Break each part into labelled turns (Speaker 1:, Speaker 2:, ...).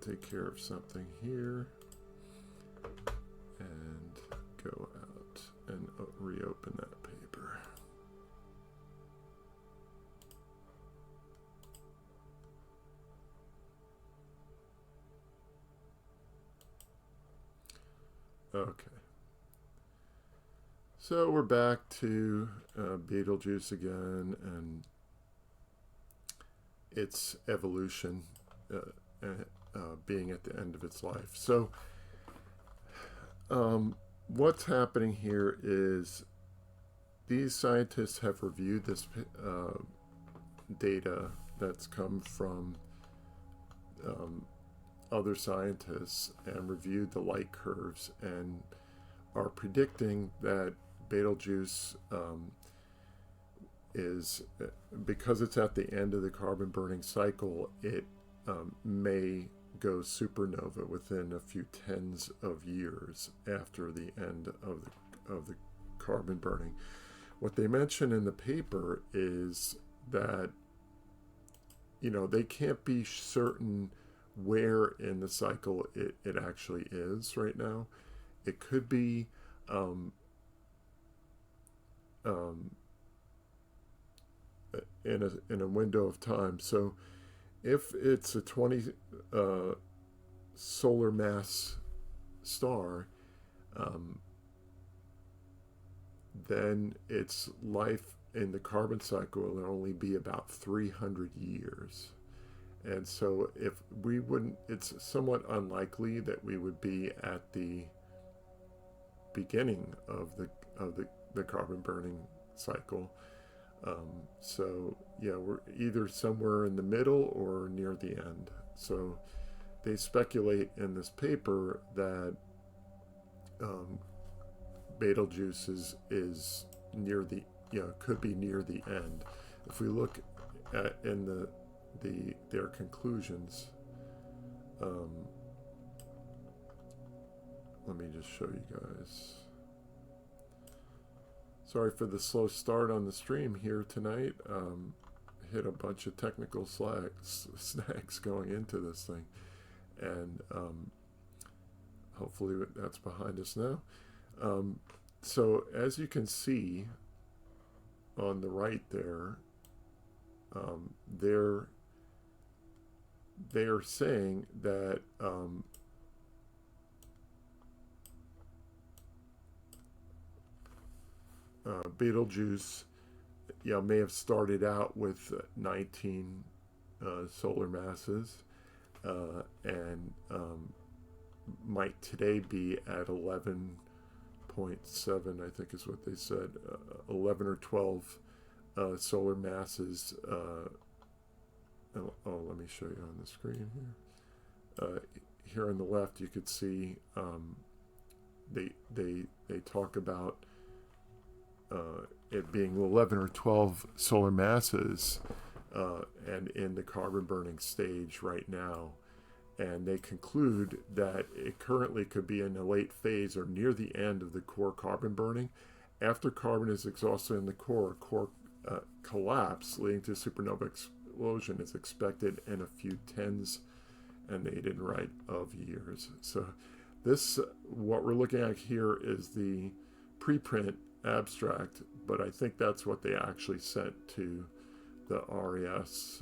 Speaker 1: take care of something here and go out and reopen that paper. Okay. So we're back to Betelgeuse again and its evolution being at the end of its life. So what's happening here is these scientists have reviewed this data that's come from other scientists and reviewed the light curves and are predicting that Betelgeuse is, because it's at the end of the carbon burning cycle, it may go supernova within a few tens of years after the end of the carbon burning. What they mention in the paper is that, you know, they can't be certain where in the cycle it actually is right now. It could be in a window of time. So if it's a 20 solar mass star, then its life in the carbon cycle will only be about 300 years. And so if we wouldn't, it's somewhat unlikely that we would be at the beginning of the carbon burning cycle. So yeah, we're either somewhere in the middle or near the end. So they speculate in this paper that Betelgeuse is near the, could be near the end. If we look at in their conclusions, let me just show you guys. Sorry for the slow start on the stream here tonight. Hit a bunch of technical snags going into this thing, and hopefully that's behind us now. So as you can see on the right there, they're saying that Betelgeuse may have started out with 19 solar masses and might today be at 11.7, I think is what they said, 11 or 12 solar masses. Let me show you on the screen here. Here on the left, you could see they talk about it being 11 or 12 solar masses and in the carbon burning stage right now. And they conclude that it currently could be in a late phase or near the end of the core carbon burning. After carbon is exhausted in the core collapse leading to supernova explosion is expected in a few tens, and they didn't write of years. So this, what we're looking at here is the preprint abstract, but I think that's what they actually sent to the RAS.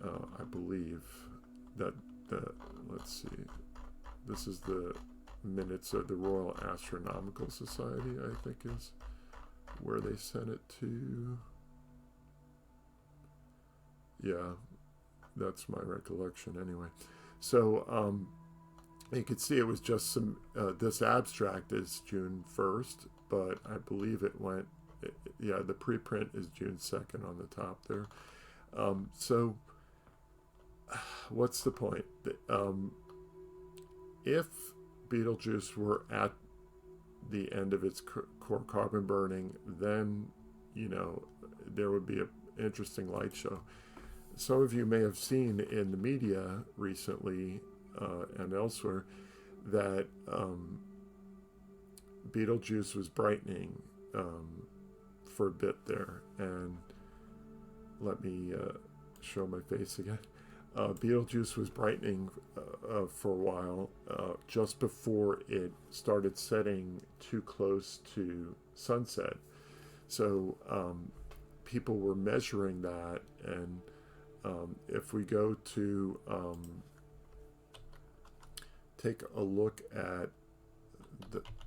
Speaker 1: I believe that let's see, this is the minutes of the Royal Astronomical Society, I think is where they sent it to. Yeah, that's my recollection anyway. So you could see it was just some, this abstract is June 1st, but I believe it went, the preprint is June 2nd on the top there. So what's the point? If Betelgeuse were at the end of its core carbon burning, then, there would be an interesting light show. Some of you may have seen in the media recently and elsewhere that Betelgeuse was brightening for a bit there. And let me show my face again. Betelgeuse was brightening for a while, just before it started setting too close to sunset. So people were measuring that, and if we go to take a look at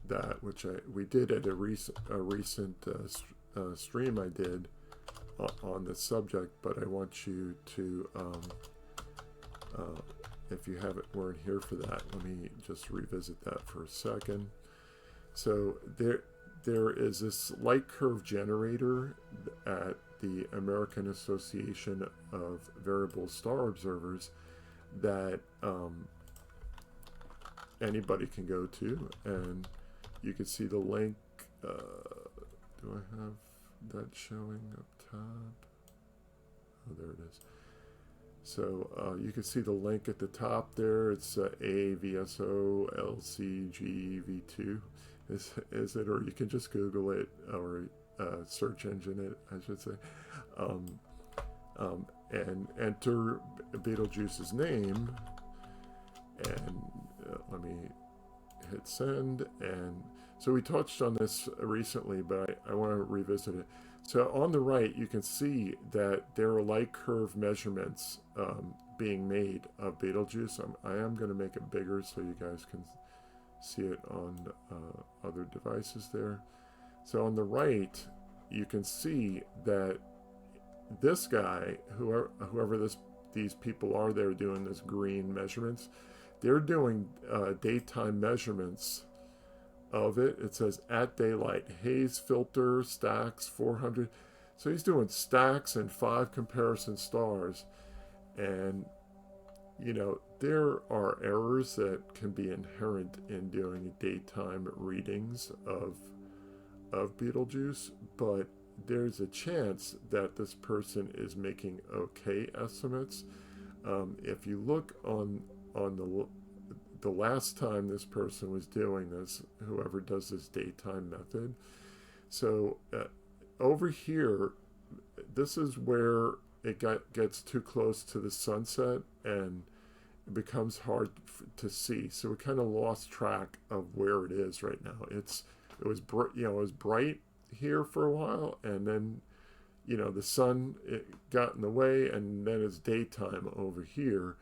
Speaker 1: that, which we did at a recent stream I did on the subject, but I want you to, if you weren't here for that, let me just revisit that for a second. So there is this light curve generator at the American Association of Variable Star Observers that anybody can go to, and you can see the link. Do I have that showing up top? Oh, there it is. So you can see the link at the top there. It's AVSO LCGV2. Is it? Or you can just Google it, or search engine it, I should say, and enter Betelgeuse's name, and let me hit send. And so we touched on this recently, but I want to revisit it. So on the right, you can see that there are light curve measurements being made of Betelgeuse. I am going to make it bigger so you guys can see it on other devices there. So on the right, you can see that this guy, whoever these people are, they're doing this green measurements. They're doing daytime measurements of it. It says at daylight, haze filter, stacks, 400. So he's doing stacks and 5 comparison stars. And, there are errors that can be inherent in doing daytime readings of Betelgeuse, but there's a chance that this person is making okay estimates. If you look on the last time this person was doing this, whoever does this daytime method, so over here, this is where it gets too close to the sunset and it becomes hard to see. So we kind of lost track of where it is right now. It was bright here for a while, and then the sun got in the way, and then it's daytime over here,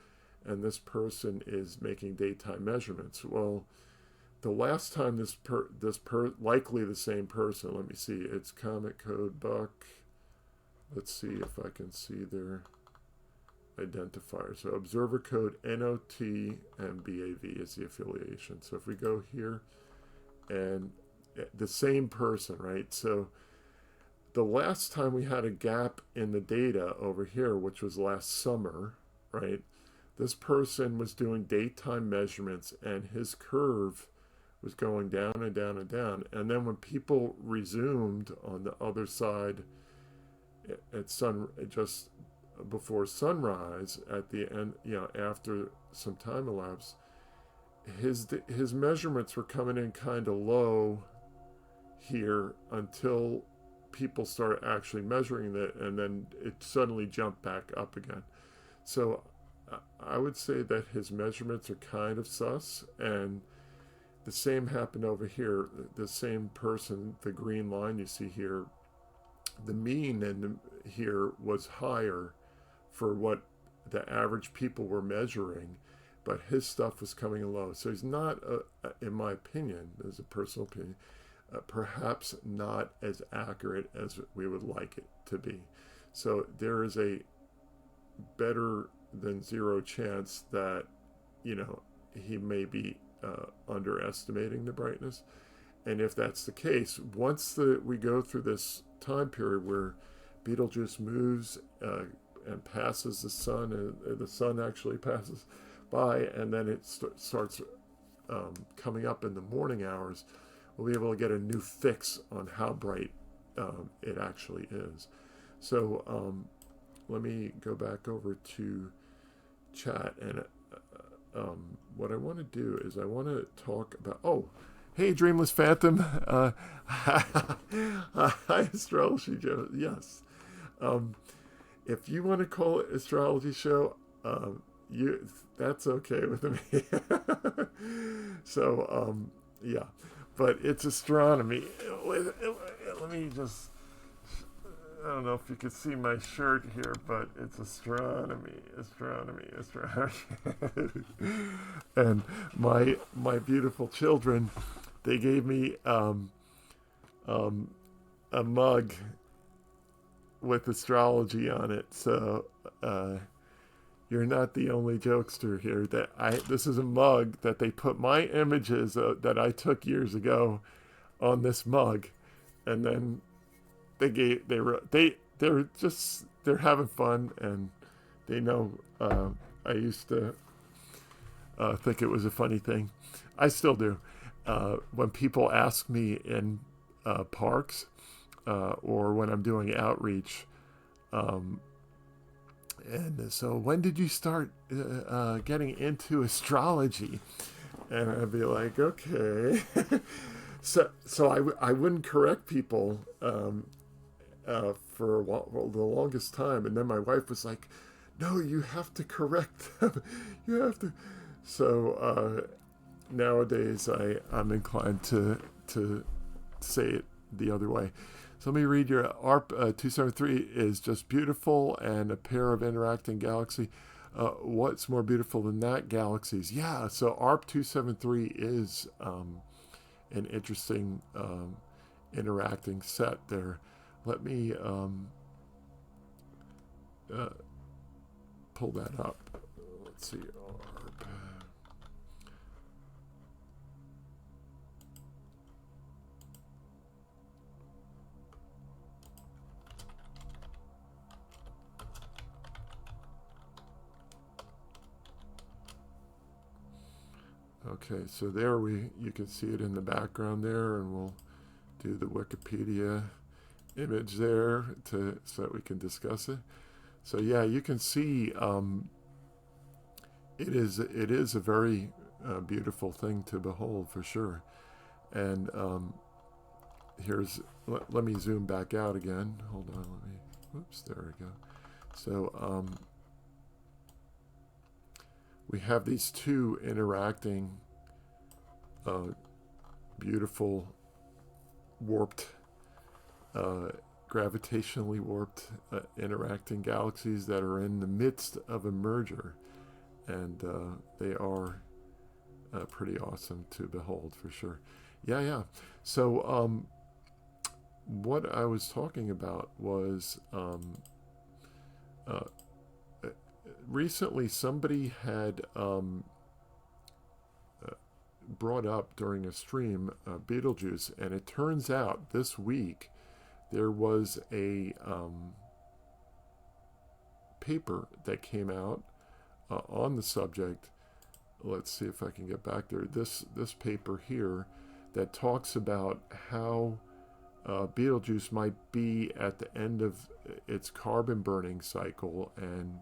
Speaker 1: and this person is making daytime measurements. Well, the last time likely the same person. Let me see. It's Comet Code Buck. Let's see if I can see their identifier. So observer code NOT and BAV is the affiliation. So if we go here, and the same person, right? So the last time we had a gap in the data over here, which was last summer, right? This person was doing daytime measurements, and his curve was going down and down and down. And then when people resumed on the other side at just before sunrise, at the end, after some time elapsed, his measurements were coming in kind of low here until people started actually measuring it, and then it suddenly jumped back up again. So I would say that his measurements are kind of sus, and the same happened over here. The same person, the green line you see here, the mean here was higher for what the average people were measuring, but his stuff was coming in low. So he's not, in my opinion, as a personal opinion, perhaps not as accurate as we would like it to be. So there is a better than zero chance that, he may be underestimating the brightness. And if that's the case, once we go through this time period where Betelgeuse moves and passes the sun, and the sun actually passes by, and then it starts coming up in the morning hours, we'll be able to get a new fix on how bright it actually is. So let me go back over to chat, and what I want to do is I want to talk about, hey, Dreamless Phantom. Hi, Astrology Joe. Yes. If you want to call it Astrology Show, you that's okay with me. So yeah, but it's astronomy. Let me just, I don't know if you can see my shirt here, but it's astronomy, astronomy, astronomy. And my beautiful children, they gave me a mug with astrology on it. So you're not the only jokester here. This is a mug that they put my images that I took years ago on this mug, and then they're having fun, and they know I used to think it was a funny thing. I still do. When people ask me in parks or when I'm doing outreach, and so when did you start getting into astrology? And I'd be like, okay. So I wouldn't correct people for the longest time, and then my wife was like, "No, you have to correct them. You have to." So nowadays, I'm inclined to say it the other way. So let me read your ARP 273 is just beautiful and a pair of interacting galaxy. What's more beautiful than that? Galaxies. Yeah. So ARP 273 is an interesting interacting set there. Let me pull that up. Let's see. ARP. Okay, so there you can see it in the background there, and we'll do the Wikipedia image there so that we can discuss it. So yeah, you can see it is a very beautiful thing to behold for sure. And let me zoom back out again. Hold on, whoops, there we go. So we have these two interacting beautiful warped gravitationally warped interacting galaxies that are in the midst of a merger, and they are pretty awesome to behold for sure. Yeah. So what I was talking about was recently somebody had brought up during a stream Betelgeuse, and it turns out this week there was a paper that came out on the subject. Let's see if I can get back there. This paper here that talks about how Betelgeuse might be at the end of its carbon burning cycle and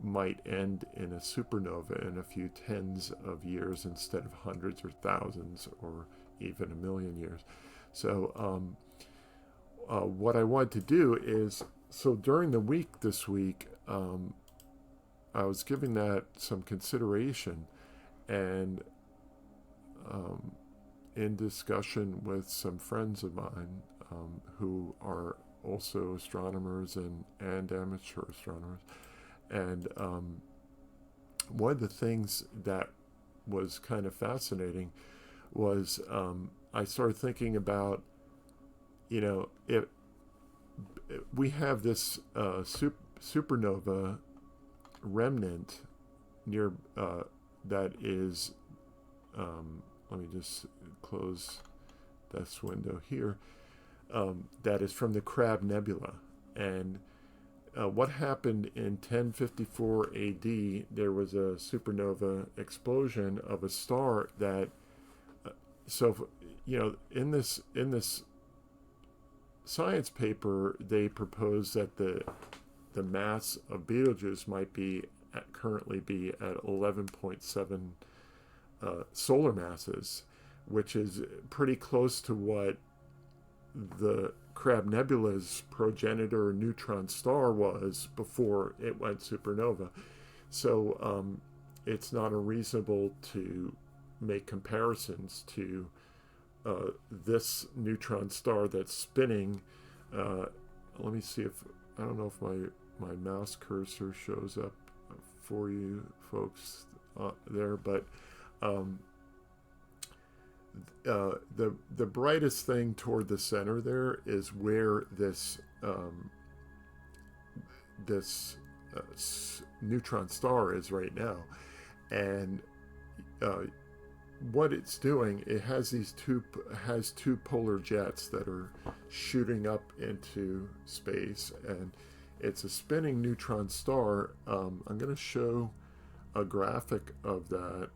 Speaker 1: might end in a supernova in a few tens of years instead of hundreds or thousands or even a million years. So what I want to do is, so during the week this week, I was giving that some consideration, and in discussion with some friends of mine who are also astronomers and amateur astronomers. And one of the things that was kind of fascinating was I started thinking about, if we have this supernova remnant near that is, let me just close this window here, that is from the Crab Nebula. And what happened in 1054 AD, there was a supernova explosion of a star that, in this science paper, they proposed that the mass of Betelgeuse might currently be at 11.7 solar masses, which is pretty close to what the Crab Nebula's progenitor neutron star was before it went supernova. So it's not unreasonable to make comparisons to this neutron star that's spinning. Let me see if, I don't know if my mouse cursor shows up for you folks there, but the brightest thing toward the center there is where this neutron star is right now, and what it's doing, it has two polar jets that are shooting up into space, and it's a spinning neutron star. I'm going to show a graphic of that.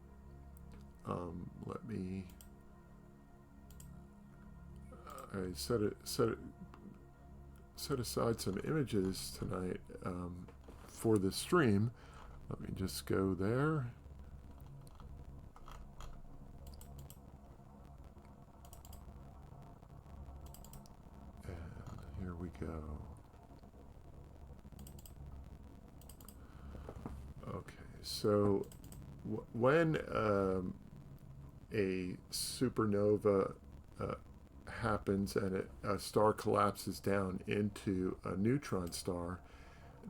Speaker 1: Let me. I set aside some images tonight for the stream. Let me just go there. And here we go. Okay, so when a supernova happens and a star collapses down into a neutron star,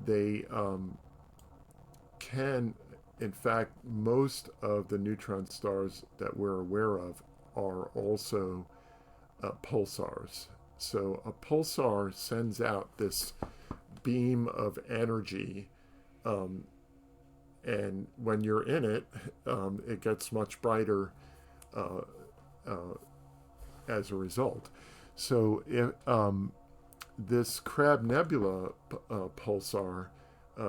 Speaker 1: they can, in fact, most of the neutron stars that we're aware of are also pulsars. So a pulsar sends out this beam of energy, and when you're in it, it gets much brighter as a result. So if this Crab Nebula pulsar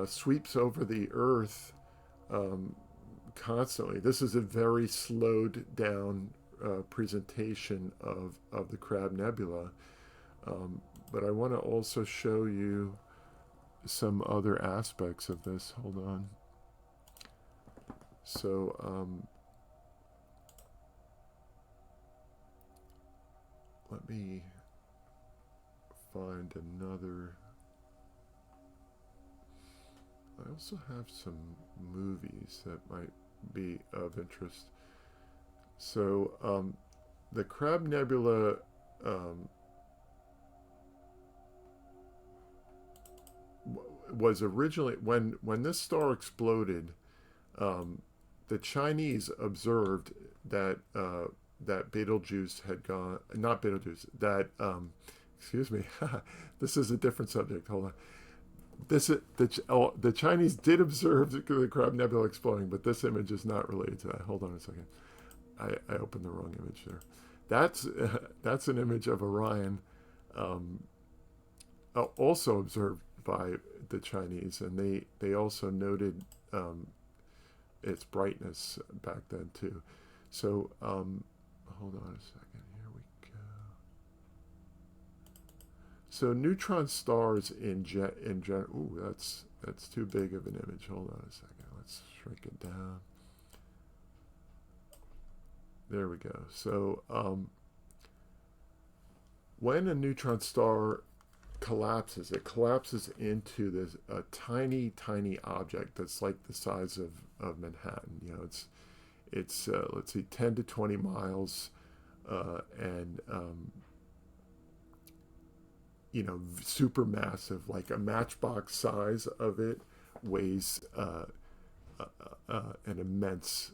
Speaker 1: sweeps over the Earth constantly. This is a very slowed down presentation of the Crab Nebula, but I want to also show you some other aspects of this. Hold on. So let me find another. I also have some movies that might be of interest. So the Crab Nebula was originally, when this star exploded, the Chinese observed that that Betelgeuse had gone, not Betelgeuse, that, excuse me, this is a different subject, hold on. The Chinese did observe the Crab Nebula exploding, but this image is not related to that. Hold on a second. I opened the wrong image there. That's an image of Orion, also observed by the Chinese, and they also noted its brightness back then too. So hold on a second. Here we go. So neutron stars in general. Ooh, that's too big of an image. Hold on a second. Let's shrink it down. There we go. So when a neutron star collapses, it collapses into this tiny object that's like the size of Manhattan. You know, it's let's see, 10 to 20 miles, and you know, super massive, like a matchbox size of it, weighs an immense,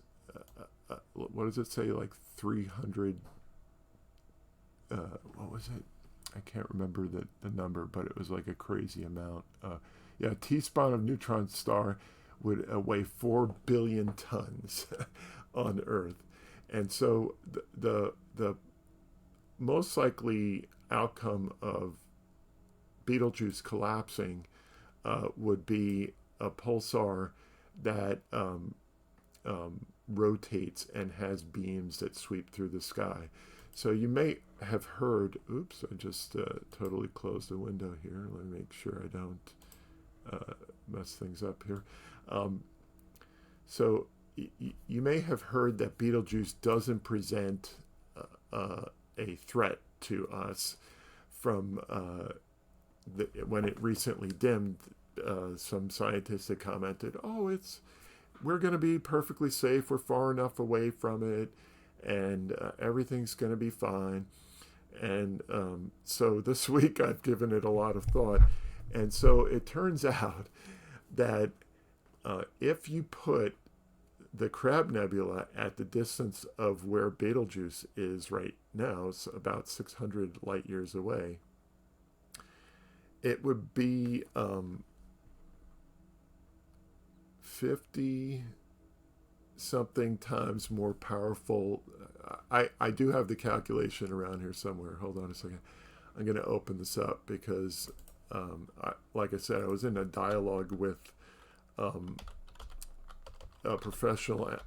Speaker 1: what does it say, like 300, what was it? I can't remember the number, but it was like a crazy amount. Yeah, a T-spawn of neutron star would weigh 4 billion tons on Earth. And so the most likely outcome of Betelgeuse collapsing would be a pulsar that rotates and has beams that sweep through the sky. So you may have heard, oops, I just totally closed the window here. Let me make sure I don't mess things up here. So you may have heard that Betelgeuse doesn't present a threat to us, from when it recently dimmed, some scientists had commented, "Oh, we're going to be perfectly safe. We're far enough away from it, and everything's going to be fine." And so this week I've given it a lot of thought, and so it turns out that if you put the Crab Nebula at the distance of where Betelgeuse is right now, it's about 600 light years away, it would be 50 something times more powerful. I do have the calculation around here somewhere. Hold on a second. I'm going to open this up because, like I said, I was in a dialogue with a professional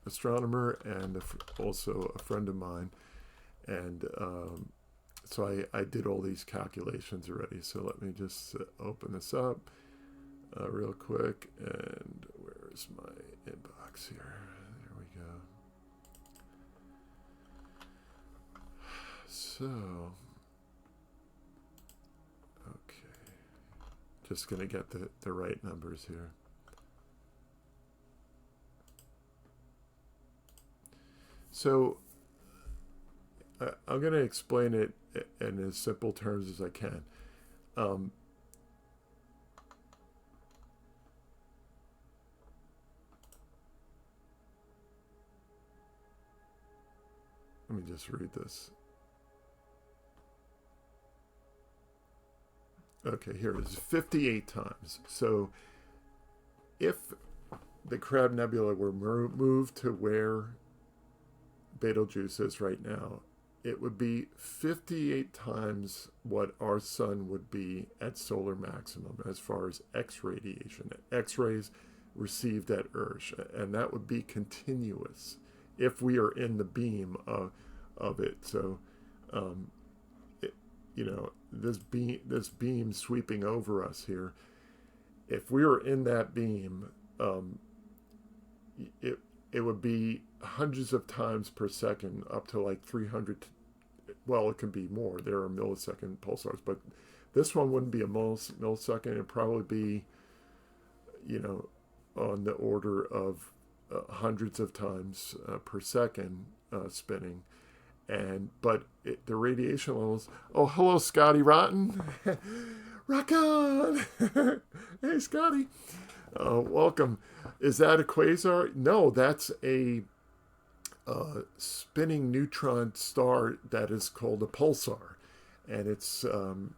Speaker 1: astronomer and also a friend of mine. And so I did all these calculations already. So let me just open this up real quick. And where's my inbox here? There we go. So, okay. Just going to get the right numbers here. So, I'm going to explain it in as simple terms as I can. Let me just read this. Okay, here it is, 58 times. So if the Crab Nebula were moved to where Betelgeuse is right now, it would be 58 times what our sun would be at solar maximum as far as X radiation, X-rays received at Earth, and that would be continuous if we are in the beam of it. So, this beam sweeping over us here, if we were in that beam, it would be hundreds of times per second, up to like 300. Well, it can be more. There are millisecond pulsars, but this one wouldn't be a millisecond. It'd probably be, on the order of hundreds of times per second spinning. But the radiation levels. Oh, hello, Scotty Rotten. Rock on. Hey, Scotty. Welcome. Is that a quasar? No, that's a spinning neutron star that is called a pulsar, and it's I'm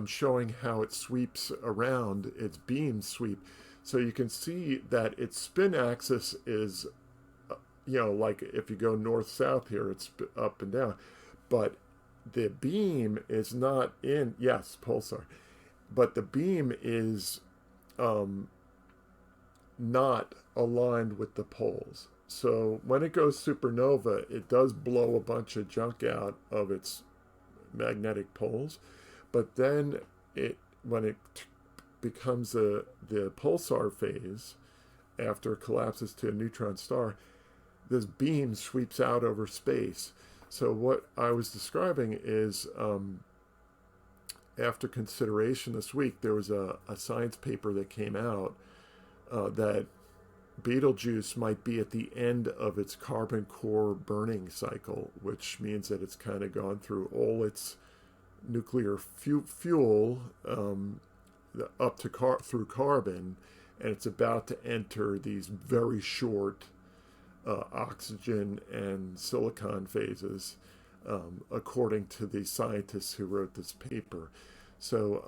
Speaker 1: showing how it sweeps around. Its beams sweep, so you can see that its spin axis is, like if you go north-south here, it's up and down, but the beam is not in, yes, pulsar, but the beam is not aligned with the poles. So when it goes supernova, it does blow a bunch of junk out of its magnetic poles, but then when it becomes the pulsar phase, after it collapses to a neutron star, this beam sweeps out over space. So what I was describing is, after consideration this week, there was a science paper that came out that Betelgeuse might be at the end of its carbon core burning cycle, which means that it's kind of gone through all its nuclear fuel up to through carbon, and it's about to enter these very short oxygen and silicon phases, according to the scientists who wrote this paper. So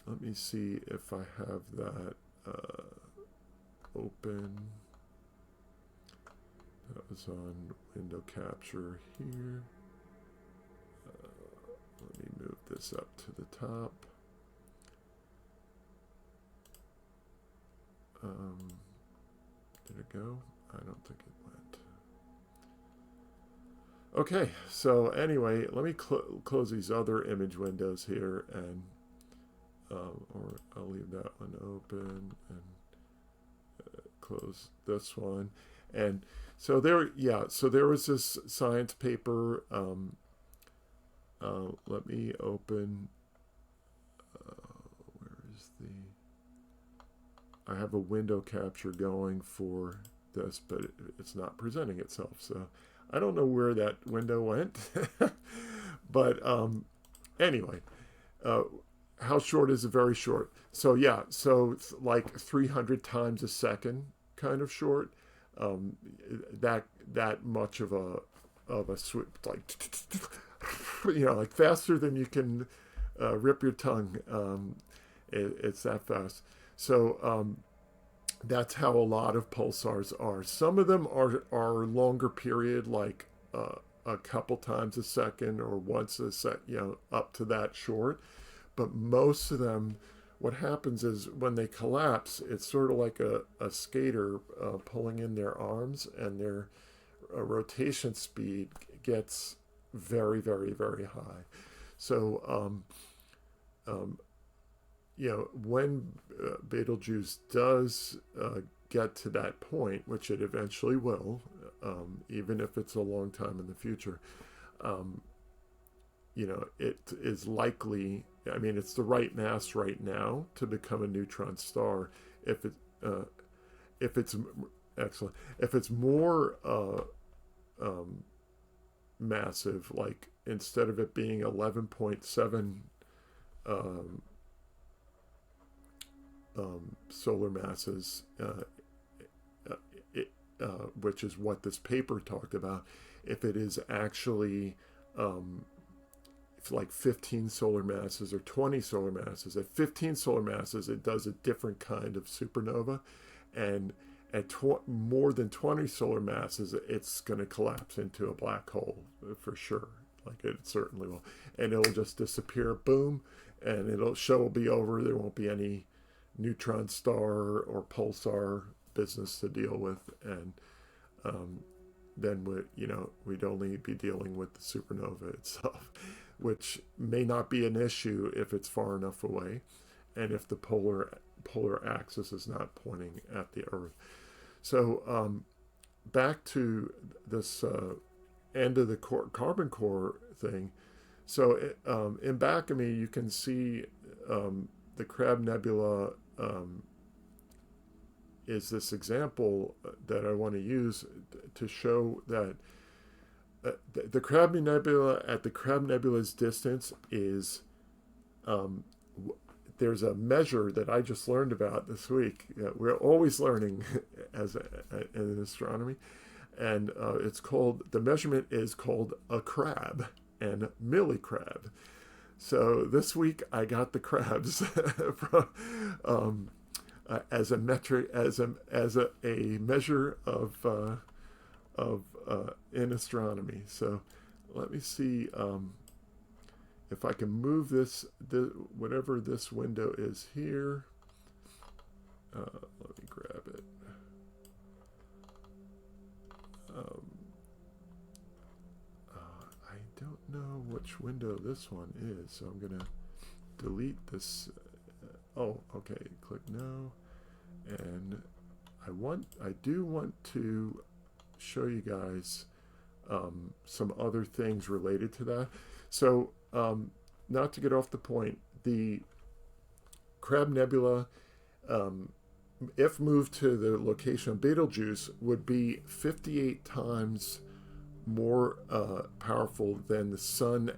Speaker 1: let me see if I have that open. That was on window capture here. Let me move this up to the top. Did it go? I don't think it went. Okay, so anyway, let me close these other image windows here, and or I'll leave that one open and close this one. And So there, yeah. So there was this science paper. Let me open. Where is the? I have a window capture going for this, but it's not presenting itself. So I don't know where that window went. But anyway, uh, how short is it? Very short. So yeah, so it's like 300 times a second, kind of short. Um, that much of a swoop, like like faster than you can rip your tongue. It's that fast. So that's how a lot of pulsars are. Some of them are longer period, like a couple times a second or once a sec, up to that short. But most of them, what happens is when they collapse, it's sort of like a skater pulling in their arms, and their rotation speed gets very, very, very high. So, um, when Betelgeuse does get to that point, which it eventually will, even if it's a long time in the future, um, it is likely. I mean, it's the right mass right now to become a neutron star. If it, uh, if it's excellent, if it's more massive, like instead of it being 11.7 um, solar masses, it, which is what this paper talked about, if it is actually like 15 solar masses or 20 solar masses, at 15 solar masses, it does a different kind of supernova. And at more than 20 solar masses, it's going to collapse into a black hole for sure. Like it certainly will. And it'll just disappear, boom, and show will be over. There won't be any neutron star or pulsar business to deal with. And then we'd only be dealing with the supernova itself, which may not be an issue if it's far enough away, and if the polar axis is not pointing at the Earth. So back to this end of the carbon core thing. So in back of me, you can see the Crab Nebula is this example that I want to use to show that the Crab Nebula, at the Crab Nebula's distance, is there's a measure that I just learned about this week. We're always learning in astronomy, and the measurement is called a crab and millicrab. So this week I got the crabs from as a metric, as a measure of in astronomy. So let me see if I can move whatever this window is here. Let me grab it. I don't know which window this one is, so I'm gonna delete this. Oh, okay. Click no, and I do want to show you guys some other things related to that. So, not to get off the point, the Crab Nebula, if moved to the location of Betelgeuse, would be 58 times more powerful than the sun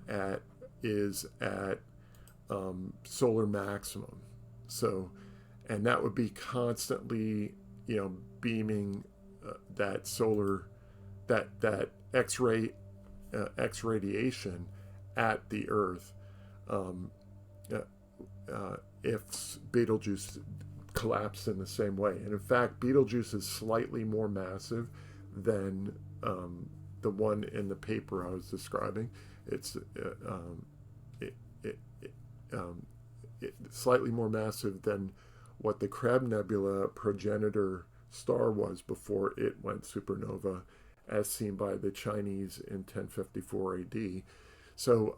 Speaker 1: is at solar maximum. So, and that would be constantly, beaming that X-ray X radiation at the Earth, if Betelgeuse collapsed in the same way. And in fact, Betelgeuse is slightly more massive than the one in the paper I was describing. It's slightly more massive than what the Crab Nebula progenitor star was before it went supernova, as seen by the Chinese in 1054 AD. So,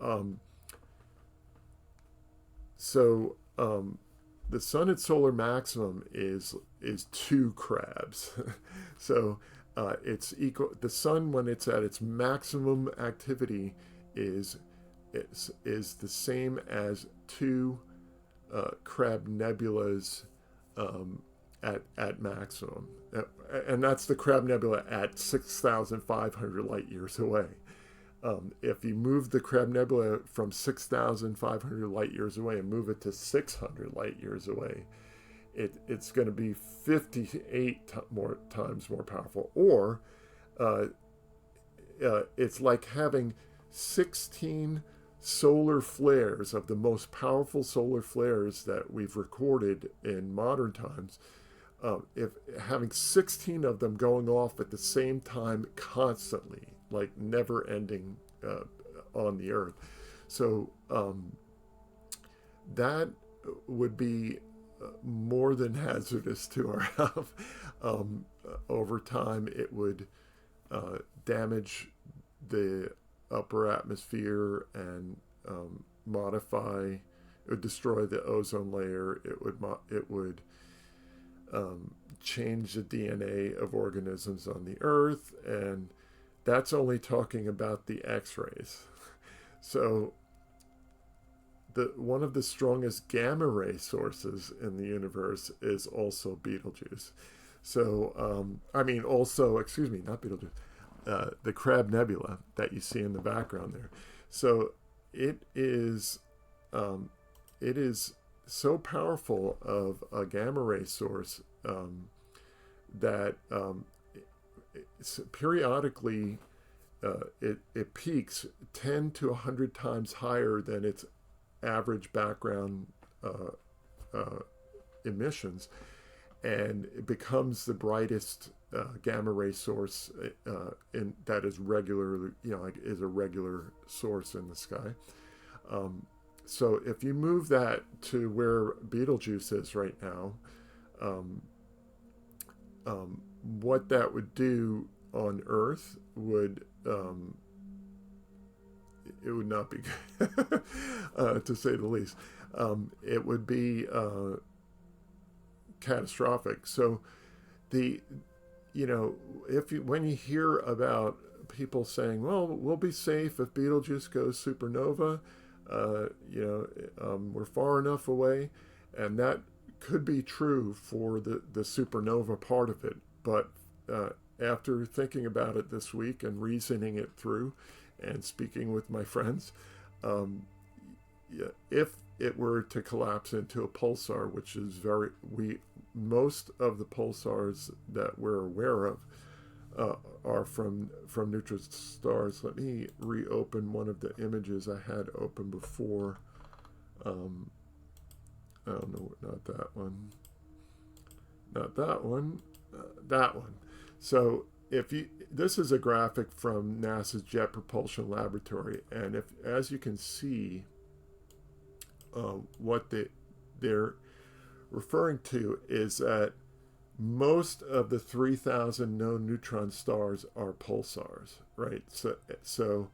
Speaker 1: the sun at solar maximum is 2 crabs. So, it's equal. The sun, when it's at its maximum activity, is the same as two Crab Nebulas at maximum, and that's the Crab Nebula at 6,500 light years away. If you move the Crab Nebula from 6,500 light years away and move it to 600 light years away, it's going to be 58 more times more powerful. Or it's like having 16 solar flares of the most powerful solar flares that we've recorded in modern times. If having 16 of them going off at the same time constantly, like never ending on the Earth. So that would be more than hazardous to our health. Over time, it would damage the upper atmosphere and modify. It would destroy the ozone layer. It would change the DNA of organisms on the Earth, and that's only talking about the X-rays. So one of the strongest gamma ray sources in the universe is also Betelgeuse. So, not Betelgeuse, the Crab Nebula that you see in the background there. So it is so powerful of a gamma ray source that periodically it peaks 10 to 100 times higher than its average background emissions, and it becomes the brightest gamma ray source that is regularly, is a regular source in the sky. So if you move that to where Betelgeuse is right now, what that would do on Earth would it would not be good, to say the least. It would be catastrophic. So when you hear about people saying, well, we'll be safe if Betelgeuse goes supernova, we're far enough away, and that could be true for the supernova part of it. But after thinking about it this week and reasoning it through and speaking with my friends, if it were to collapse into a pulsar, which is most of the pulsars that we're aware of are from neutron stars. Let me reopen one of the images I had open before. I don't know, not that one. That one. So this is a graphic from NASA's Jet Propulsion Laboratory, and as you can see, what they're referring to is that most of the 3,000 known neutron stars are pulsars, right? So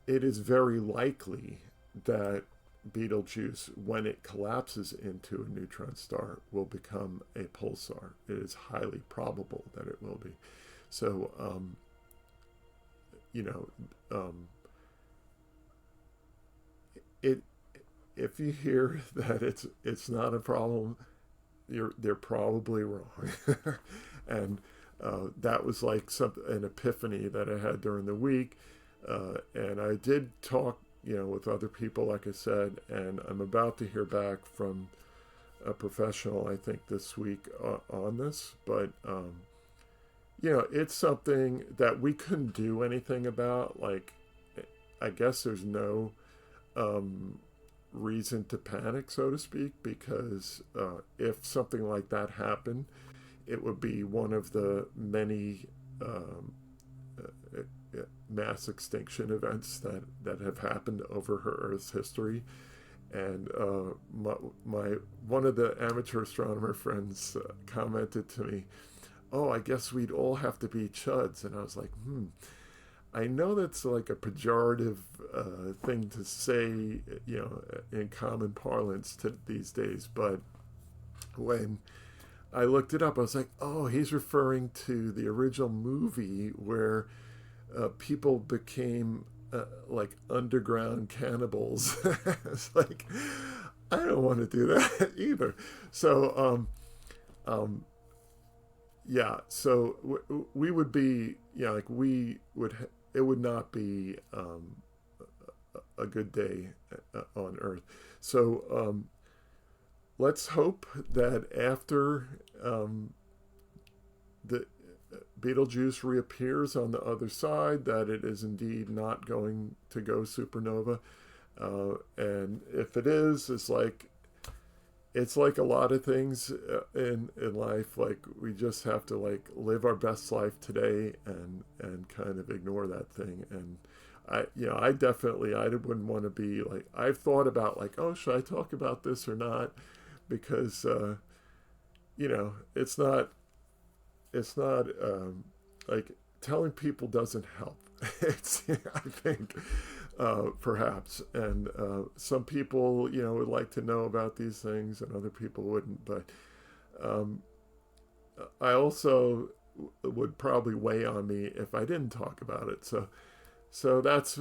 Speaker 1: it is very likely that Betelgeuse, when it collapses into a neutron star, will become a pulsar. It is highly probable that it will be. So, if you hear that it's not a problem, they're probably wrong. And that was like an epiphany that I had during the week, and I did talk with other people, like I said, and I'm about to hear back from a professional, I think, this week on this. But it's something that we couldn't do anything about. Like, I guess there's no reason to panic, so to speak, because if something like that happened, it would be one of the many mass extinction events that have happened over Earth's history. And one of the amateur astronomer friends commented to me, "Oh, I guess we'd all have to be chuds." And I was like, I know that's like a pejorative thing to say, in common parlance these days, but when I looked it up. I was like, oh, he's referring to the original movie where people became like underground cannibals. It's like, I don't want to do that either. So, um, yeah, so we would be, yeah, like we would, it would not be a good day on Earth. So let's hope that after the Betelgeuse reappears on the other side, that it is indeed not going to go supernova. And if it is, it's like a lot of things in life. Like we just have to like live our best life today and kind of ignore that thing. And I definitely I wouldn't want to be like, I've thought about like, oh, should I talk about this or not? Because it's not like telling people doesn't help. It's I think perhaps, and some people would like to know about these things, and other people wouldn't. But um, I also would probably weigh on me if I didn't talk about it. So that's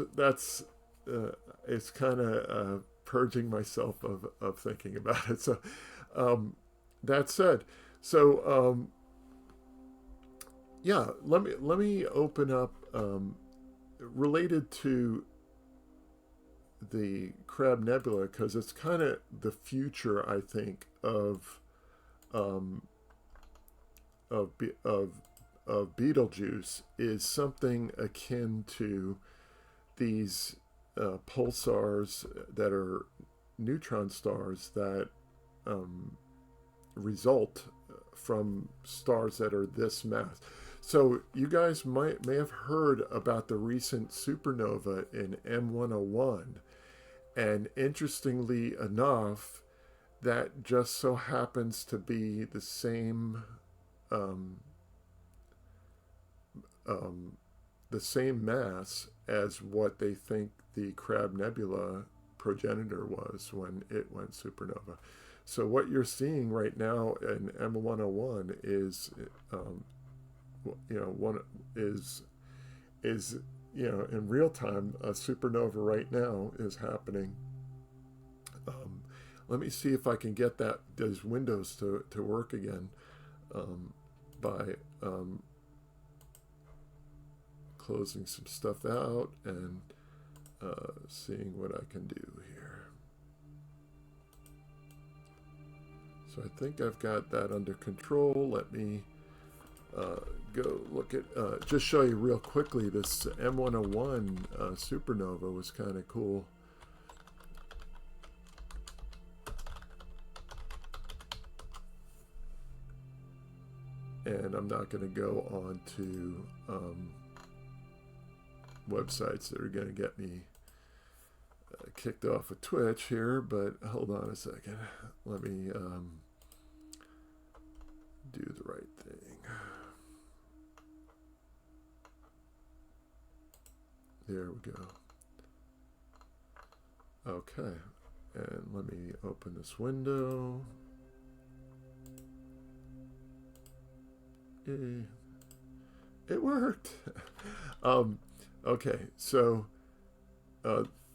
Speaker 1: it's kind of purging myself of thinking about it. So that said, so yeah, let me open up related to the Crab Nebula, because it's kind of the future, I think, um, of Betelgeuse is something akin to these pulsars that are neutron stars that result from stars that are this mass. So you guys may have heard about the recent supernova in M101, and interestingly enough, that just so happens to be the same um, the same mass as what they think the Crab Nebula progenitor was when it went supernova. So what you're seeing right now in M101 is, one is in real time, a supernova right now is happening. Let me see if I can get those windows to work again by closing some stuff out and seeing what I can do here. So I think I've got that under control. Let me go look at, just show you real quickly, this M101 supernova was kind of cool. And I'm not going to go on to websites that are going to get me kicked off of Twitch here, but hold on a second. Let me do the right thing. There we go. Okay, and let me open this window. Yay. It worked. Okay, so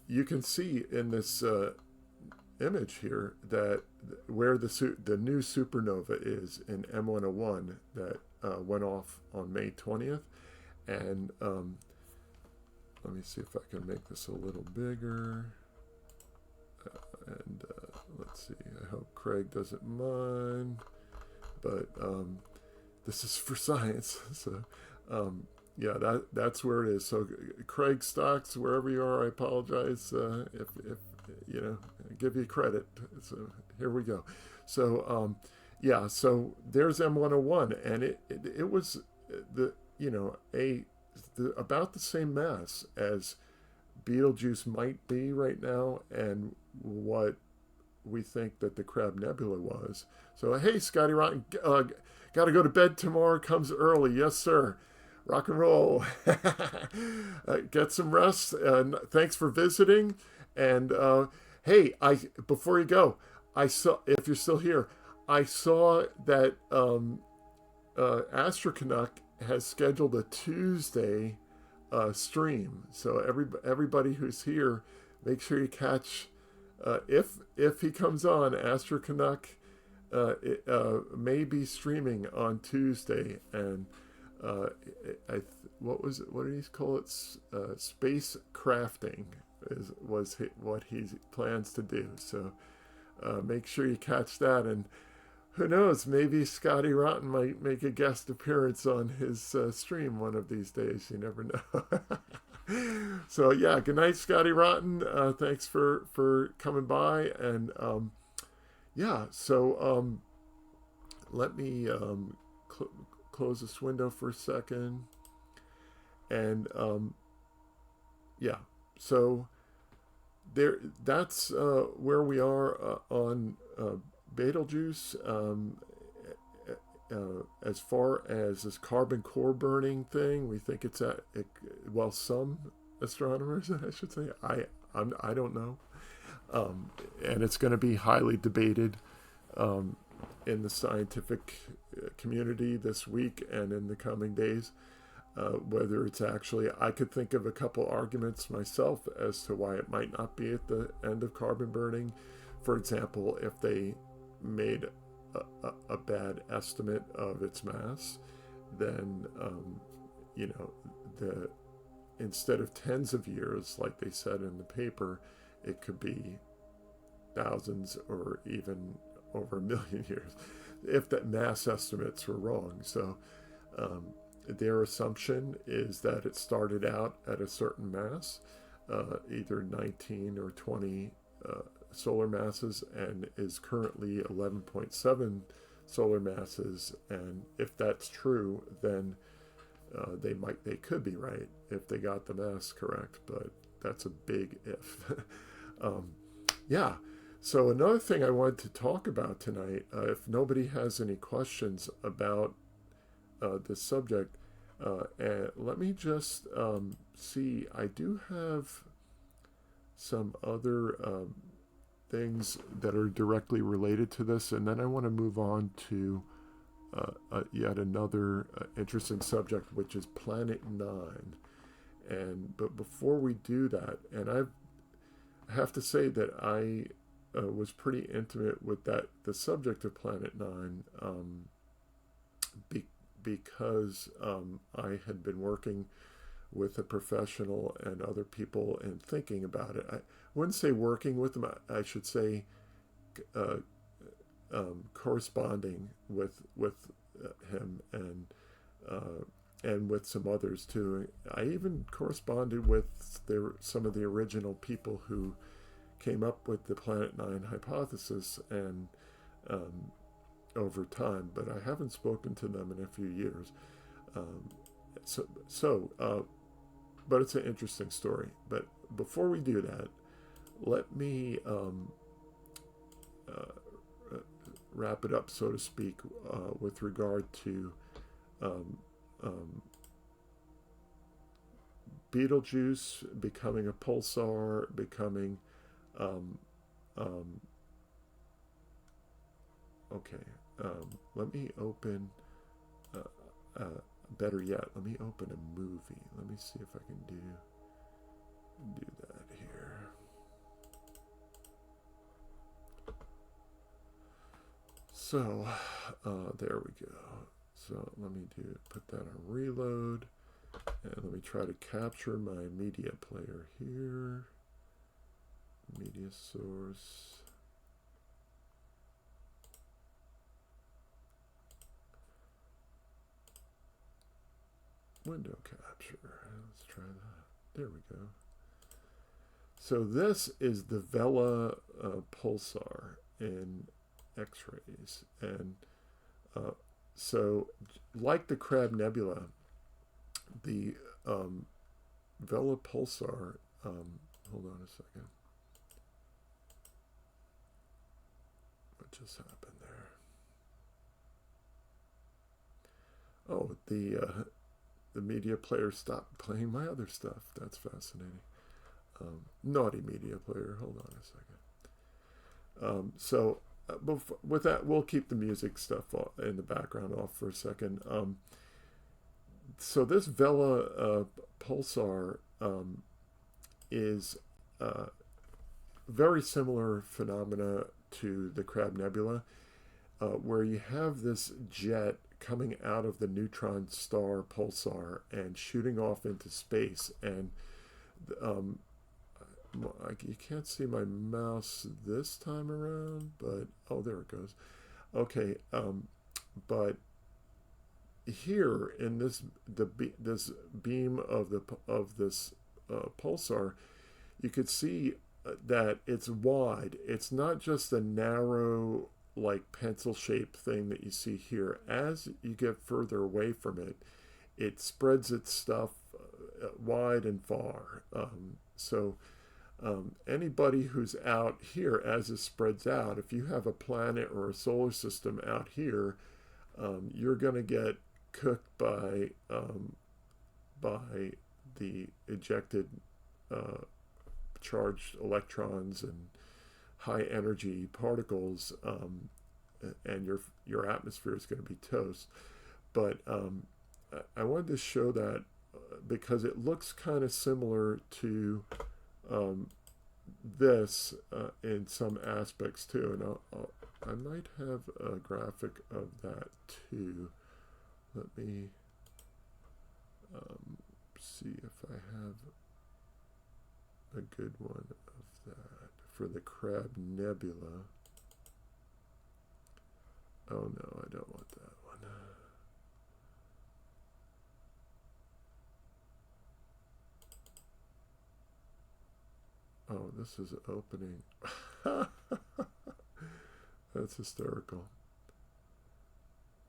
Speaker 1: you can see in this image here that where the new supernova is in M101 that went off on May 20th. And let me see if I can make this a little bigger. And let's see, I hope Craig doesn't mind. But this is for science. So yeah, that's where it is. So Craig Stocks, wherever you are, I apologize if I give you credit. So here we go. So yeah, so there's M101, and it was about the same mass as Betelgeuse might be right now, and what we think that the Crab Nebula was. So hey, Scotty Rotten, got to go to bed tomorrow. Comes early, yes sir. Rock and roll. Get some rest. And thanks for visiting. And hey, before you go, if you're still here, I saw that Astrocanuck has scheduled a Tuesday stream. So everybody who's here, make sure you catch if he comes on. Astrocanuck may be streaming on Tuesday, and what was it? What did he call it? Space crafting was what he plans to do. So make sure you catch that, and who knows? Maybe Scotty Rotten might make a guest appearance on his stream one of these days. You never know. So yeah, good night, Scotty Rotten. Thanks for coming by, and yeah. So let me close this window for a second, and yeah. So there, that's where we are on Betelgeuse. As far as this carbon core burning thing, we think it's at well, some astronomers, I should say. I don't know, and it's going to be highly debated in the scientific community this week and in the coming days. Whether it's actually, I could think of a couple arguments myself as to why it might not be at the end of carbon burning. For example, if they made a bad estimate of its mass, then instead of tens of years like they said in the paper, it could be thousands or even over a million years if that mass estimates were wrong. So their assumption is that it started out at a certain mass, either 19 or 20 solar masses, and is currently 11.7 solar masses. And if that's true, then they could be right if they got the mass correct, but that's a big if. Yeah. So another thing I wanted to talk about tonight, if nobody has any questions about this subject, and let me just see. I do have some other things that are directly related to this, and then I want to move on to yet another interesting subject, which is Planet 9. But before we do that, and I have to say that I was pretty intimate with the subject of Planet 9, because I had been working with a professional and other people and thinking about it. I wouldn't say working with them. I should say corresponding with him and with some others too. I even corresponded with some of the original people who came up with the Planet 9 hypothesis, and over time, but I haven't spoken to them in a few years. But it's an interesting story. But before we do that, let me wrap it up, so to speak, with regard to Betelgeuse becoming a pulsar, becoming okay. Let me open, better yet, let me open a movie. Let me see if I can do that here. So, there we go. So let me put that on reload, and let me try to capture my media player here. Media source. Window capture. Let's try that. There we go. So this is the Vela pulsar in X-rays, and so like the Crab Nebula, the Vela pulsar. Hold on a second. What just happened there? Oh, the media player stopped playing my other stuff. That's fascinating. Naughty media player. Hold on a second. So with that, we'll keep the music stuff in the background off for a second. So this Vela pulsar is very similar phenomena to the Crab Nebula, where you have this jet coming out of the neutron star pulsar and shooting off into space. And you can't see my mouse this time around, but oh, there it goes. Okay, but here in this this beam of this pulsar, you could see that it's wide. It's not just a narrow, like pencil-shaped thing that you see here. As you get further away from it, it spreads its stuff wide and far. Anybody who's out here, as it spreads out, if you have a planet or a solar system out here, you're going to get cooked by the ejected charged electrons and high energy particles, and your atmosphere is going to be toast. But I wanted to show that because it looks kind of similar to this in some aspects too, and I might have a graphic of that too. Let me see if I have a good one of that for the Crab Nebula. Oh no, I don't want that one. Oh, this is opening. That's hysterical.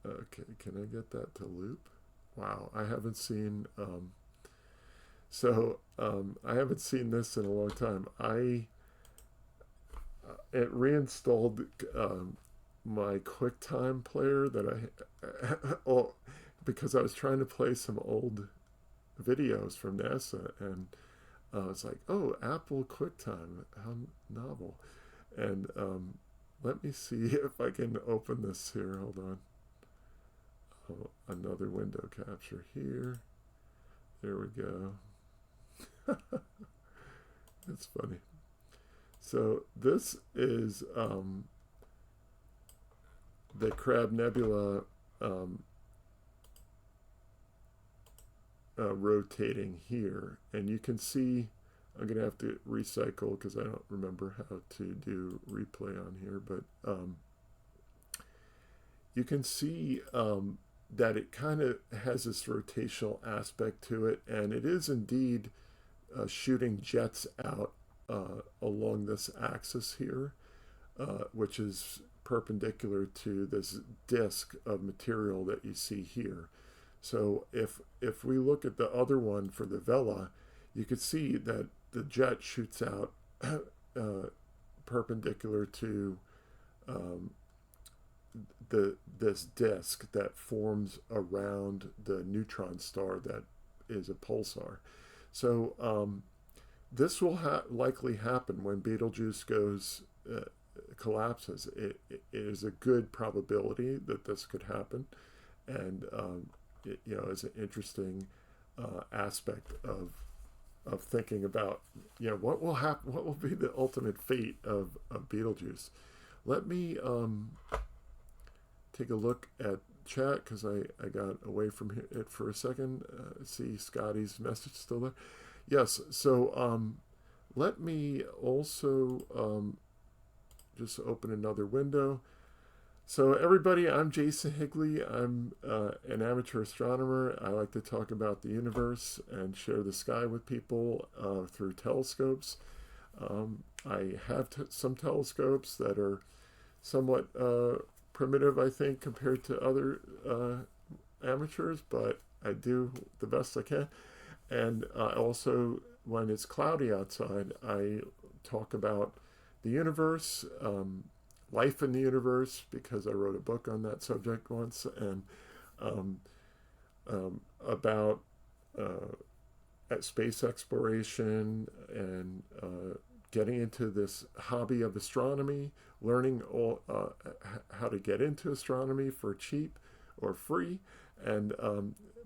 Speaker 1: Okay, can I get that to loop? Wow, I haven't seen I haven't seen this in a long time. It reinstalled my QuickTime player that because I was trying to play some old videos from NASA, and it's like, oh, Apple QuickTime, how novel. And let me see if I can open this here. Hold on. Oh, another window capture here. There we go. It's funny. So this is the Crab Nebula rotating here, and you can see I'm gonna have to recycle because I don't remember how to do replay on here, but you can see that it kind of has this rotational aspect to it, and it is indeed shooting jets out along this axis here, which is perpendicular to this disk of material that you see here. So if we look at the other one for the Vela, you could see that the jet shoots out perpendicular to this disk that forms around the neutron star that is a pulsar. So this will likely happen when Betelgeuse collapses. It is a good probability that this could happen, and it, is an interesting aspect of thinking about what will happen, what will be the ultimate fate of Betelgeuse. Let me take a look at chat because I got away from it for a second. See Scotty's message still there. Yes, so let me also just open another window. So everybody, I'm Jason Higley. I'm an amateur astronomer. I like to talk about the universe and share the sky with people through telescopes. I have some telescopes that are somewhat primitive, I think, compared to other amateurs, but I do the best I can. And also, when it's cloudy outside, I talk about the universe, life in the universe, because I wrote a book on that subject once, and about space exploration and getting into this hobby of astronomy, learning all how to get into astronomy for cheap or free. And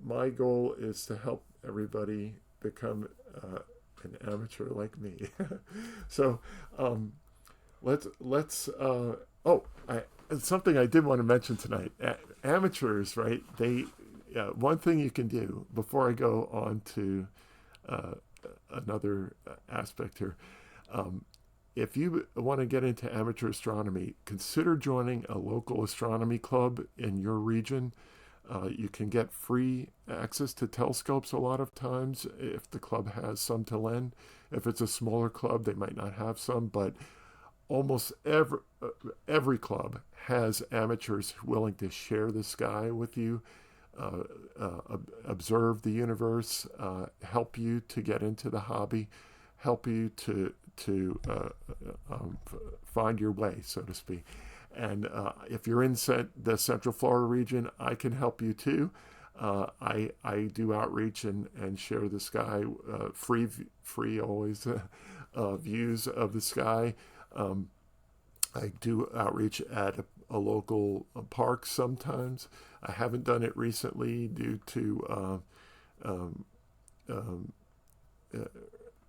Speaker 1: my goal is to help everybody become an amateur like me. So let's something I did want to mention tonight. Amateurs, right? They one thing you can do before I go on to another aspect here. If you want to get into amateur astronomy, consider joining a local astronomy club in your region. You can get free access to telescopes a lot of times if the club has some to lend. If it's a smaller club, they might not have some, but almost every club has amateurs willing to share the sky with you, observe the universe, help you to get into the hobby, help you to find your way, so to speak. And if you're in the Central Florida region, I can help you too. I do outreach and share the sky, free always, views of the sky. I do outreach at a local park sometimes. I haven't done it recently due to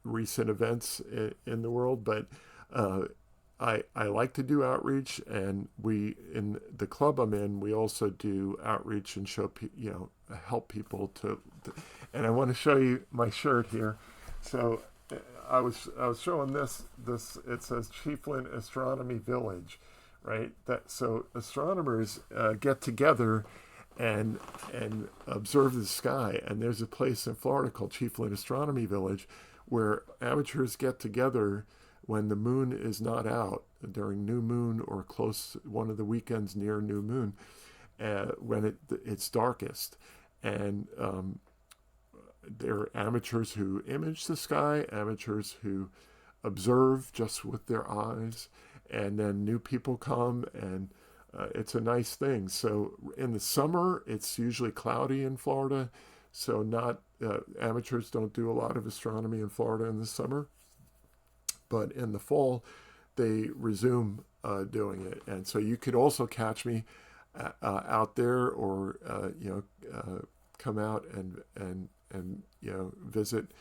Speaker 1: recent events in the world, but I like to do outreach, and we in the club I'm in, we also do outreach and show help people to. And I want to show you my shirt here. So I was showing this. It says Chiefland Astronomy Village, right? So astronomers get together and observe the sky. And there's a place in Florida called Chiefland Astronomy Village, where amateurs get together when the moon is not out, during new moon or one of the weekends near new moon, when it's darkest. And there are amateurs who image the sky, amateurs who observe just with their eyes, and then new people come, and it's a nice thing. So in the summer, it's usually cloudy in Florida, so amateurs don't do a lot of astronomy in Florida in the summer. But in the fall, they resume doing it. And so you could also catch me out there, or come out and visit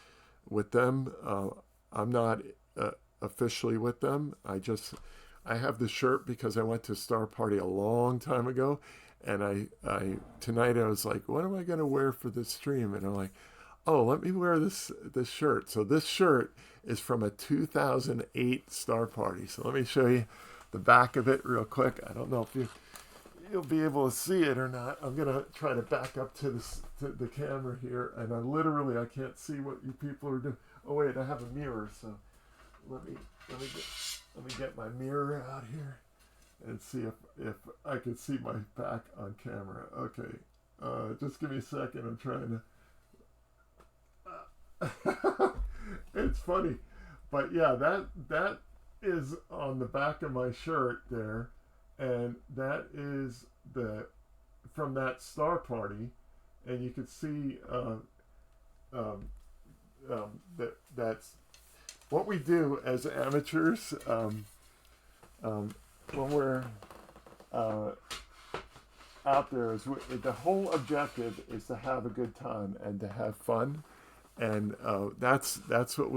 Speaker 1: with them. I'm not officially with them. I have the shirt because I went to a star party a long time ago, and tonight I was like, what am I going to wear for this stream? And I'm like, oh, let me wear this shirt. So this shirt is from a 2008 star party. So let me show you the back of it real quick. I don't know if you'll be able to see it or not. I'm gonna try to back up to the camera here, and I can't see what you people are doing. Oh wait, I have a mirror, so let me get my mirror out here and see if I can see my back on camera. Okay, just give me a second. I'm trying to. It's funny, but yeah, that is on the back of my shirt there, and that is from that star party, and you can see that's what we do as amateurs when we're out there. The whole objective is to have a good time and to have fun. And that's what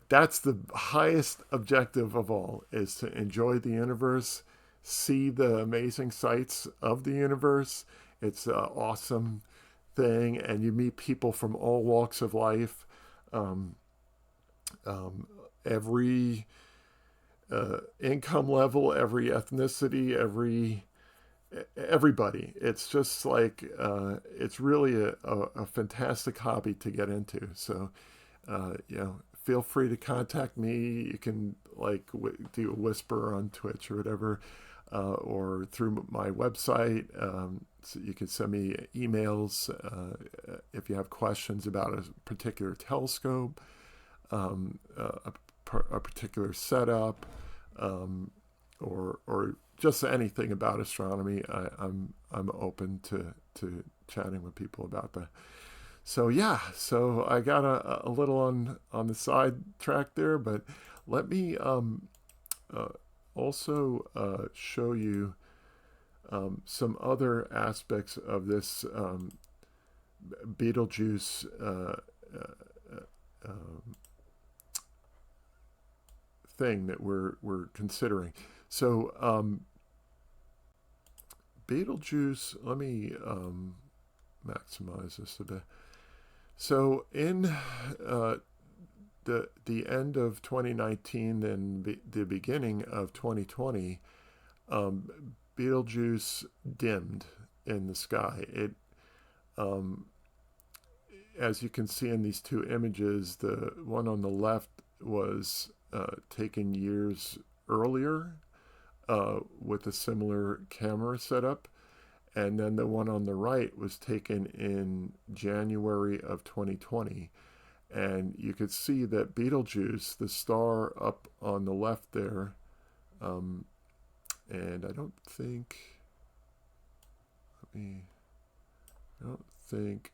Speaker 1: that's the highest objective of all, is to enjoy the universe, see the amazing sights of the universe. It's an awesome thing, and you meet people from all walks of life, every income level, every ethnicity, everybody. It's just like it's really a fantastic hobby to get into. So feel free to contact me. You can do a whisper on Twitch or whatever, or through my website. So you can send me emails if you have questions about a particular telescope, a particular setup, or just anything about astronomy. I'm open to chatting with people about that. So yeah, so I got a little on the side track there, but let me uh, also show you some other aspects of this Betelgeuse thing that we're considering. So Betelgeuse, let me maximize this a bit. So in the end of 2019 and the beginning of 2020, Betelgeuse dimmed in the sky. It, um, as you can see in these two images, the one on the left was taken years earlier with a similar camera setup, and then the one on the right was taken in January of 2020. And you could see that Betelgeuse, the star up on the left there, and I don't think, I don't think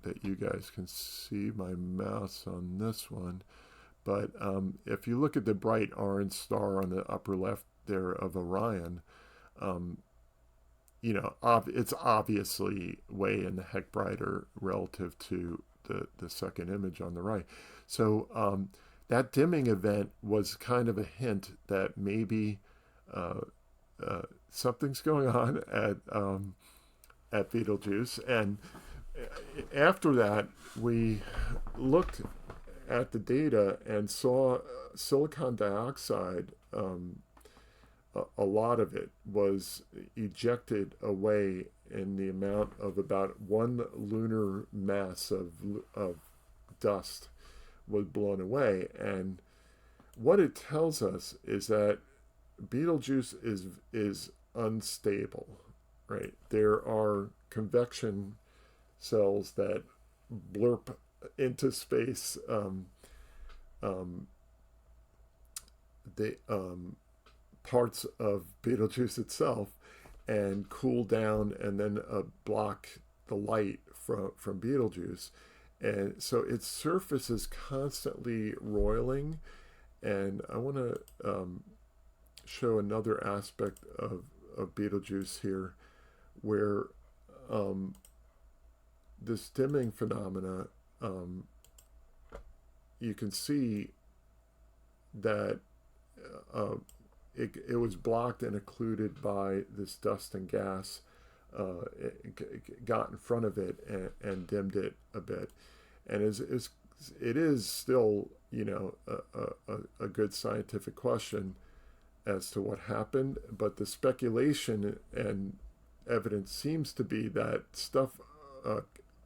Speaker 1: that you guys can see my mouse on this one, but if you look at the bright orange star on the upper left there of Orion, um, you know, it's obviously way in the heck brighter relative to the second image on the right. So that dimming event was kind of a hint that maybe uh, something's going on at Betelgeuse. And after that, we looked at the data and saw silicon dioxide. A lot of it was ejected away in the amount of about 1 lunar mass of dust was blown away. And what it tells us is that Betelgeuse is unstable, right? There are convection cells that blurp into space. They parts of Betelgeuse itself and cool down and then block the light from Betelgeuse. And so its surface is constantly roiling. And I want to show another aspect of Betelgeuse here where this dimming phenomena, you can see that it was blocked and occluded by this dust and gas. It got in front of it and dimmed it a bit. And it is still, you know, a good scientific question as to what happened, but the speculation and evidence seems to be that stuff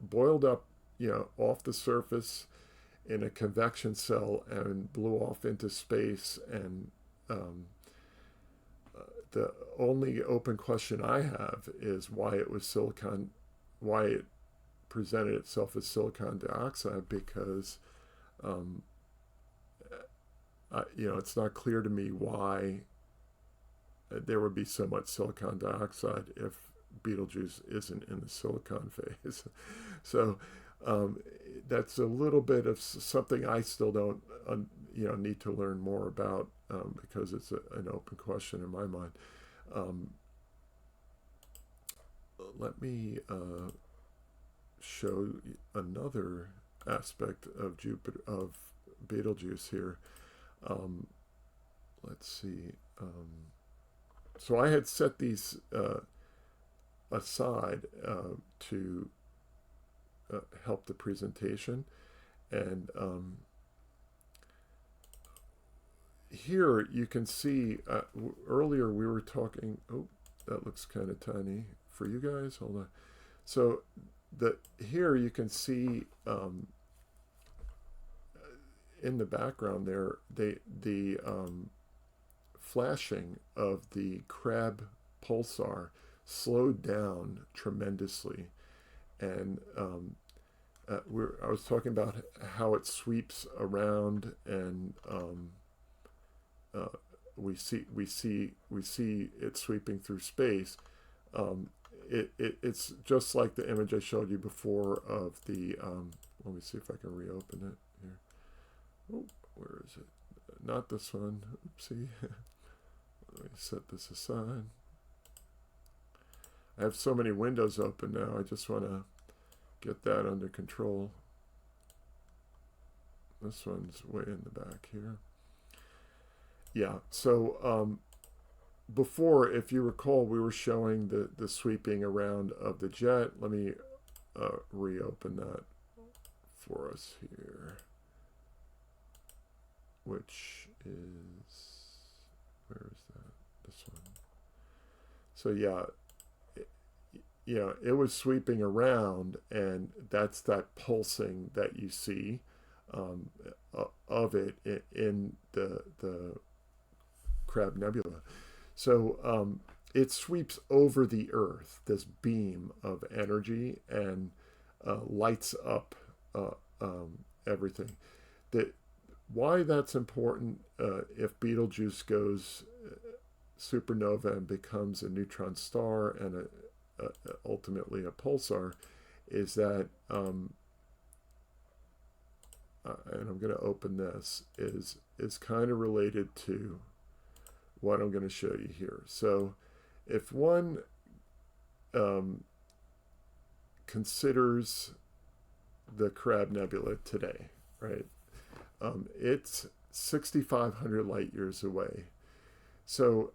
Speaker 1: boiled up, you know, off the surface in a convection cell and blew off into space. And the only open question I have is why it presented itself as silicon dioxide, because you know, it's not clear to me why there would be so much silicon dioxide if Betelgeuse isn't in the silicon phase. So that's a little bit of something I still don't, you know, need to learn more about because it's an open question in my mind. Let me show another aspect of Betelgeuse here. Let's see. So I had set these aside to help the presentation, and here you can see earlier we were talking. Oh, that looks kind of tiny for you guys. Hold on. So here you can see in the background there the flashing of the Crab pulsar slowed down tremendously, and I was talking about how it sweeps around, and we see it sweeping through space. it's just like the image I showed you before of the, let me see if I can reopen it here. Oh, where is it? Not this one. Oopsie. Let me set this aside. I have so many windows open now. I just want to get that under control. This one's way in the back here. Yeah, so before, if you recall, we were showing the sweeping around of the jet. Let me reopen that for us here, which is, where is that? This one. So yeah, it was sweeping around, and that's that pulsing that you see of it in the Crab Nebula. So it sweeps over the Earth, this beam of energy, and lights up everything. Why that's important, if Betelgeuse goes supernova and becomes a neutron star and ultimately a pulsar, is that, and I'm going to open this, is kind of related to what I'm going to show you here. So if one considers the Crab Nebula today, right, it's 6,500 light years away. So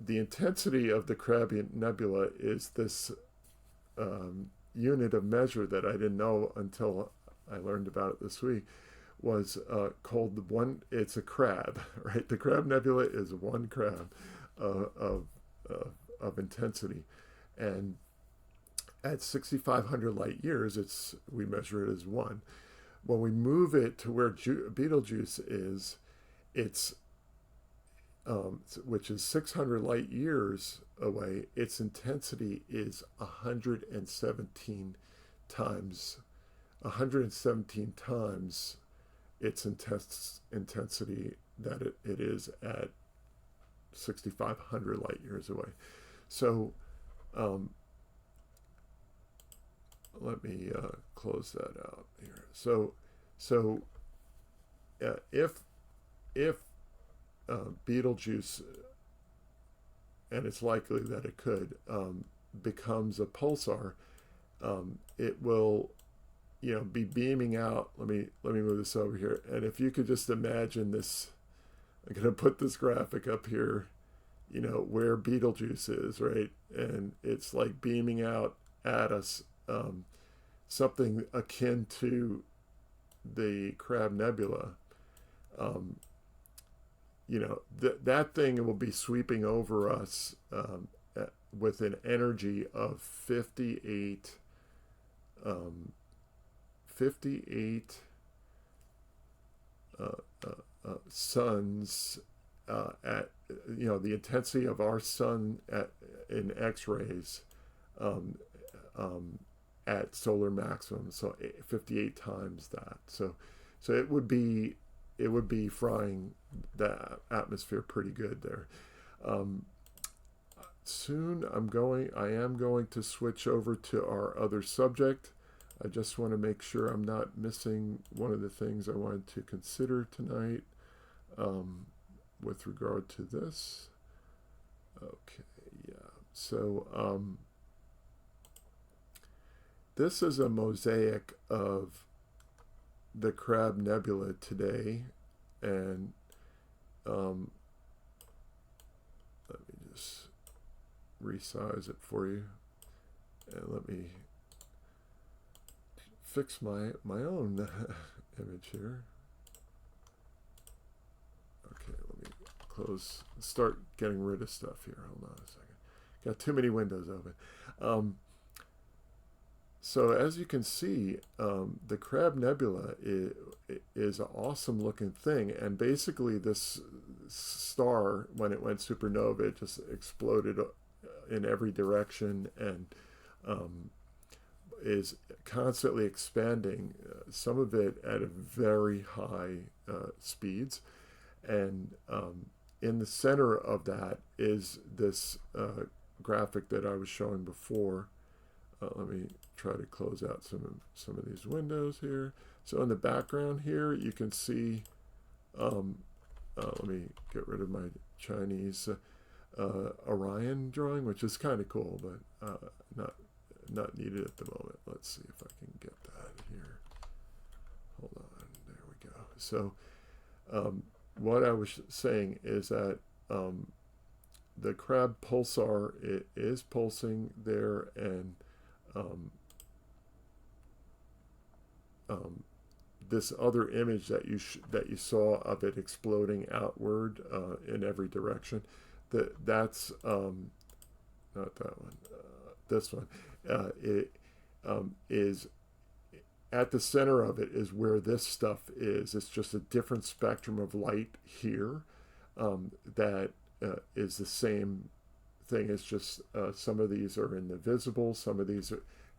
Speaker 1: the intensity of the Crab Nebula is this unit of measure that I didn't know until I learned about it this week, was called the one. It's a crab, right? The Crab Nebula is one crab of intensity, and at 6,500 light years, we measure it as one. When we move it to where Betelgeuse is, it's which is 600 light years away, its intensity is 117 times its intensity that it is at 6,500 light years away. So let me close that out here. So if Betelgeuse, and it's likely that it could, becomes a pulsar, it will, be beaming out. Let me move this over here. And if you could just imagine this, I'm going to put this graphic up here, where Betelgeuse is, right? And it's like beaming out at us, something akin to the Crab Nebula. That thing will be sweeping over us with an energy of 58 suns at the intensity of our sun in X-rays at solar maximum, so 58 times that. So it would be frying the atmosphere pretty good there. Soon I am going to switch over to our other subject. I just want to make sure I'm not missing one of the things I wanted to consider tonight with regard to this. Okay, yeah. So this is a mosaic of the Crab Nebula today, and let me just resize it for you, and let me fix my own image here. Okay, let me start getting rid of stuff here. Hold on a second. Got too many windows open. So as you can see, the Crab Nebula is an awesome looking thing, and basically this star, when it went supernova, it just exploded in every direction, and is constantly expanding, some of it at a very high speeds, and in the center of that is this graphic that I was showing before. let me try to close out some of these windows here. So in the background here, you can see, let me get rid of my Chinese Orion drawing, which is kind of cool, but not needed at the moment. Let's see if I can get that here. Hold on, there we go. So what I was saying is that the Crab pulsar is pulsing there, and this other image that you saw of it exploding outward in every direction, that's not that one, this one. It is at the center of it is where this stuff is. It's just a different spectrum of light here that is the same thing. It's just some of these are in the visible, some of these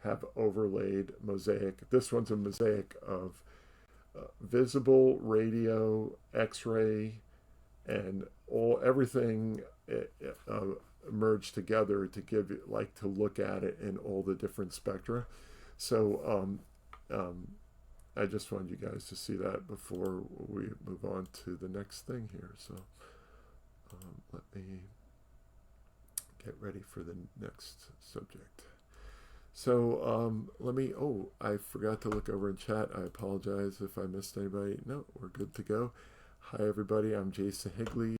Speaker 1: have overlaid mosaic. This one's a mosaic of visible, radio, X-ray, and everything merged together to give it, like, to look at it in all the different spectra. So I just wanted you guys to see that before we move on to the next thing here. So let me get ready for the next subject. So let me, I forgot to look over in chat. I apologize if I missed anybody. No, we're good to go. Hi everybody, I'm Jason Higley.